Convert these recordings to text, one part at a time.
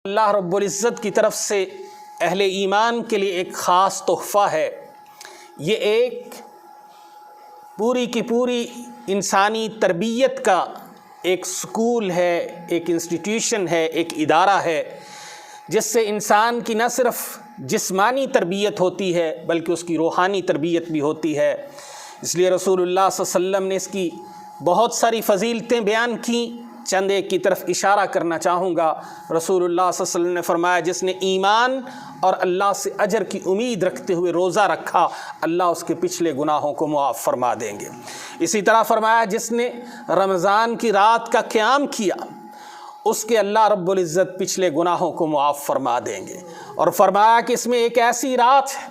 اللہ رب العزت کی طرف سے اہل ایمان کے لیے ایک خاص تحفہ ہے۔ یہ ایک پوری کی پوری انسانی تربیت کا ایک سکول ہے، ایک انسٹیٹیوشن ہے، ایک ادارہ ہے، جس سے انسان کی نہ صرف جسمانی تربیت ہوتی ہے بلکہ اس کی روحانی تربیت بھی ہوتی ہے۔ اس لیے رسول اللہ صلی اللہ علیہ وسلم نے اس کی بہت ساری فضیلتیں بیان کیں، چند ایک کی طرف اشارہ کرنا چاہوں گا۔ رسول اللہ صلی اللہ علیہ وسلم نے فرمایا جس نے ایمان اور اللہ سے اجر کی امید رکھتے ہوئے روزہ رکھا، اللہ اس کے پچھلے گناہوں کو معاف فرما دیں گے۔ اسی طرح فرمایا جس نے رمضان کی رات کا قیام کیا، اس کے اللہ رب العزت پچھلے گناہوں کو معاف فرما دیں گے۔ اور فرمایا کہ اس میں ایک ایسی رات ہے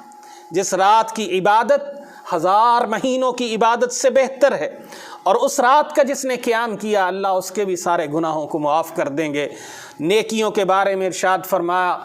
جس رات کی عبادت 1000 مہینوں کی عبادت سے بہتر ہے، اور اس رات کا جس نے قیام کیا اللہ اس کے بھی سارے گناہوں کو معاف کر دیں گے۔ نیکیوں کے بارے میں ارشاد فرمایا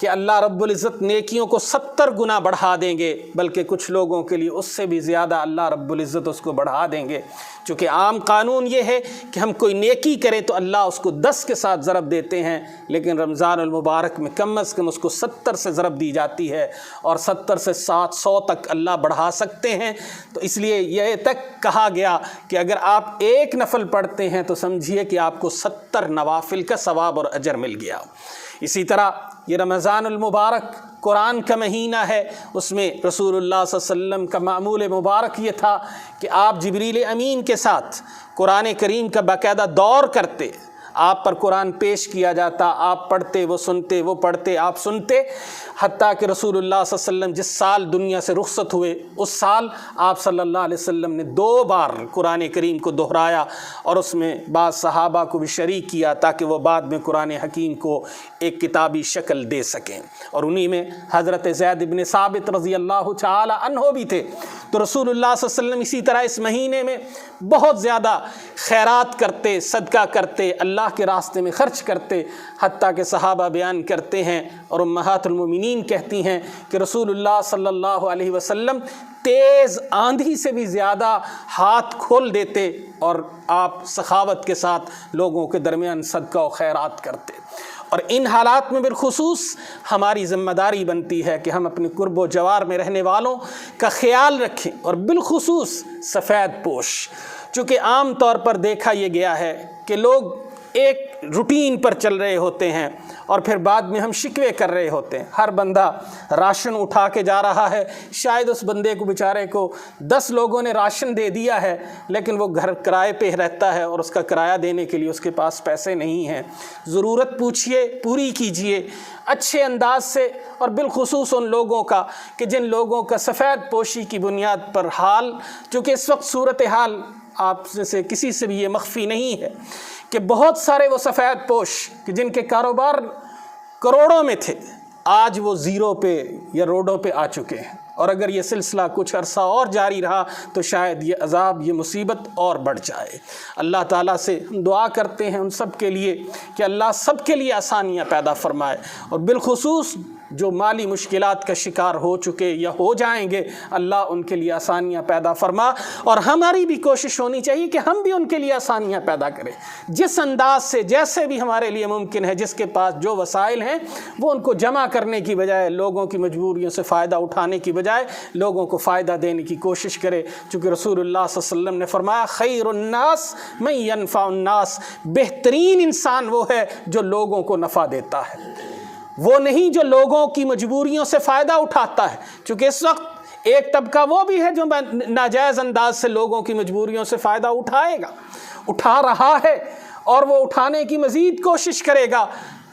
کہ اللہ رب العزت نیکیوں کو 70 گنا بڑھا دیں گے، بلکہ کچھ لوگوں کے لیے اس سے بھی زیادہ اللہ رب العزت اس کو بڑھا دیں گے۔ چونکہ عام قانون یہ ہے کہ ہم کوئی نیکی کریں تو اللہ اس کو 10 کے ساتھ ضرب دیتے ہیں، لیکن رمضان المبارک میں کم از کم اس کو 70 سے ضرب دی جاتی ہے، اور 70 سے 700 تک اللہ بڑھا سکتے ہیں۔ تو اس لیے یہ تک کہا گیا کہ اگر آپ ایک نفل پڑھتے ہیں تو سمجھیے کہ آپ کو 70 نوافل کا ثواب اور اجر مل گیا۔ اسی طرح یہ رمضان المبارک قرآن کا مہینہ ہے، اس میں رسول اللہ صلی اللہ علیہ وسلم کا معمول مبارک یہ تھا کہ آپ جبریل امین کے ساتھ قرآن کریم کا باقاعدہ دور کرتے، آپ پر قرآن پیش کیا جاتا، آپ پڑھتے وہ سنتے، وہ پڑھتے آپ سنتے، حتیٰ کہ رسول اللہ صلی اللہ علیہ وسلم جس سال دنیا سے رخصت ہوئے اس سال آپ صلی اللہ علیہ وسلم نے 2 بار قرآن کریم کو دہرایا، اور اس میں بعض صحابہ کو بھی شریک کیا تاکہ وہ بعد میں قرآن حکیم کو ایک کتابی شکل دے سکیں، اور انہی میں حضرت زید بن ثابت رضی اللہ تعالی عنہ بھی تھے۔ تو رسول اللہ صلی اللہ علیہ وسلم اسی طرح اس مہینے میں بہت زیادہ خیرات کرتے، صدقہ کرتے، اللہ کے راستے میں خرچ کرتے، حتیٰ کہ صحابہ بیان کرتے ہیں اور امہات المومنین کہتی ہیں کہ رسول اللہ صلی اللہ علیہ وسلم تیز آندھی سے بھی زیادہ ہاتھ کھول دیتے، اور آپ سخاوت کے ساتھ لوگوں کے درمیان صدقہ و خیرات کرتے۔ اور ان حالات میں بالخصوص ہماری ذمہ داری بنتی ہے کہ ہم اپنے قرب و جوار میں رہنے والوں کا خیال رکھیں، اور بالخصوص سفید پوش، چونکہ عام طور پر دیکھا یہ گیا ہے کہ لوگ ایک روٹین پر چل رہے ہوتے ہیں اور پھر بعد میں ہم شکوے کر رہے ہوتے ہیں۔ ہر بندہ راشن اٹھا کے جا رہا ہے، شاید اس بندے کو بیچارے کو 10 لوگوں نے راشن دے دیا ہے، لیکن وہ گھر کرائے پہ رہتا ہے اور اس کا کرایہ دینے کے لیے اس کے پاس پیسے نہیں ہیں۔ ضرورت پوچھیے، پوری کیجئے اچھے انداز سے، اور بالخصوص ان لوگوں کا کہ جن لوگوں کا سفید پوشی کی بنیاد پر حال، چونکہ اس وقت صورتحال آپ سے کسی سے بھی یہ مخفی نہیں ہے کہ بہت سارے وہ سفید پوش کہ جن کے کاروبار کروڑوں میں تھے، آج وہ زیرو پہ یا روڈوں پہ آ چکے ہیں، اور اگر یہ سلسلہ کچھ عرصہ اور جاری رہا تو شاید یہ عذاب، یہ مصیبت اور بڑھ جائے۔ اللہ تعالیٰ سے دعا کرتے ہیں ان سب کے لیے کہ اللہ سب کے لیے آسانیاں پیدا فرمائے، اور بالخصوص جو مالی مشکلات کا شکار ہو چکے یا ہو جائیں گے، اللہ ان کے لیے آسانیاں پیدا فرما، اور ہماری بھی کوشش ہونی چاہیے کہ ہم بھی ان کے لیے آسانیاں پیدا کریں، جس انداز سے جیسے بھی ہمارے لیے ممکن ہے، جس کے پاس جو وسائل ہیں وہ ان کو جمع کرنے کی بجائے لوگوں کی مجبوریوں سے فائدہ اٹھانے کی بجائے لوگوں کو فائدہ دینے کی کوشش کرے۔ چونکہ رسول اللہ صلی اللہ علیہ وسلم نے فرمایا خیر الناس من ینفع الناس، بہترین انسان وہ ہے جو لوگوں کو نفع دیتا ہے، وہ نہیں جو لوگوں کی مجبوریوں سے فائدہ اٹھاتا ہے۔ چونکہ اس وقت ایک طبقہ وہ بھی ہے جو ناجائز انداز سے لوگوں کی مجبوریوں سے فائدہ اٹھا رہا ہے، اور وہ اٹھانے کی مزید کوشش کرے گا۔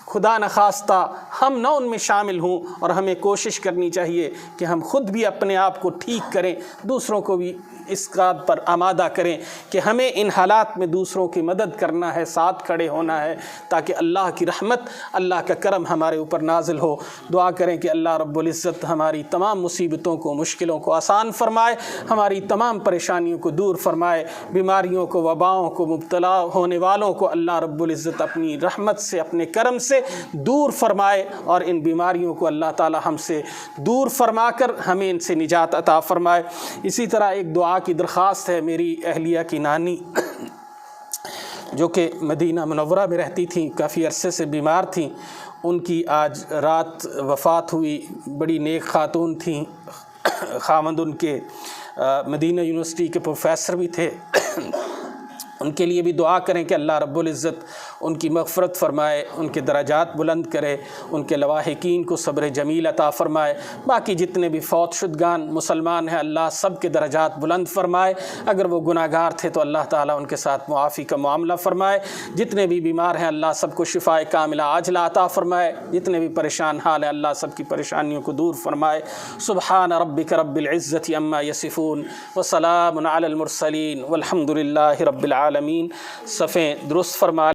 خدا نخواستہ ہم نہ ان میں شامل ہوں، اور ہمیں کوشش کرنی چاہیے کہ ہم خود بھی اپنے آپ کو ٹھیک کریں، دوسروں کو بھی اس بات پر آمادہ کریں کہ ہمیں ان حالات میں دوسروں کی مدد کرنا ہے، ساتھ کھڑے ہونا ہے، تاکہ اللہ کی رحمت، اللہ کا کرم ہمارے اوپر نازل ہو۔ دعا کریں کہ اللہ رب العزت ہماری تمام مصیبتوں کو، مشکلوں کو آسان فرمائے، ہماری تمام پریشانیوں کو دور فرمائے، بیماریوں کو، وباؤں کو، مبتلا ہونے والوں کو اللہ رب العزت اپنی رحمت سے، اپنے کرم سے دور فرمائے، اور ان بیماریوں کو اللہ تعالی ہم سے دور فرما کر ہمیں ان سے نجات عطا فرمائے۔ اسی طرح ایک دعا کی درخواست ہے، میری اہلیہ کی نانی جو کہ مدینہ منورہ میں رہتی تھیں، کافی عرصے سے بیمار تھیں، ان کی آج رات وفات ہوئی، بڑی نیک خاتون تھیں، خاوند ان کے مدینہ یونیورسٹی کے پروفیسر بھی تھے۔ ان کے لیے بھی دعا کریں کہ اللہ رب العزت ان کی مغفرت فرمائے، ان کے درجات بلند کرے، ان کے لواحقین کو صبر جمیل عطا فرمائے۔ باقی جتنے بھی فوت شدگان مسلمان ہیں اللہ سب کے درجات بلند فرمائے۔ اگر وہ گناہ گار تھے تو اللہ تعالیٰ ان کے ساتھ معافی کا معاملہ فرمائے۔ جتنے بھی بیمار ہیں اللہ سب کو شفائے کاملہ عاجلہ عطا فرمائے۔ جتنے بھی پریشان حال ہیں اللہ سب کی پریشانیوں کو دور فرمائے۔ سبحان ربک رب العزت عما یصفون وسلام علی المرسلین والحمد للہ رب العالمین۔ صفیں درست فرما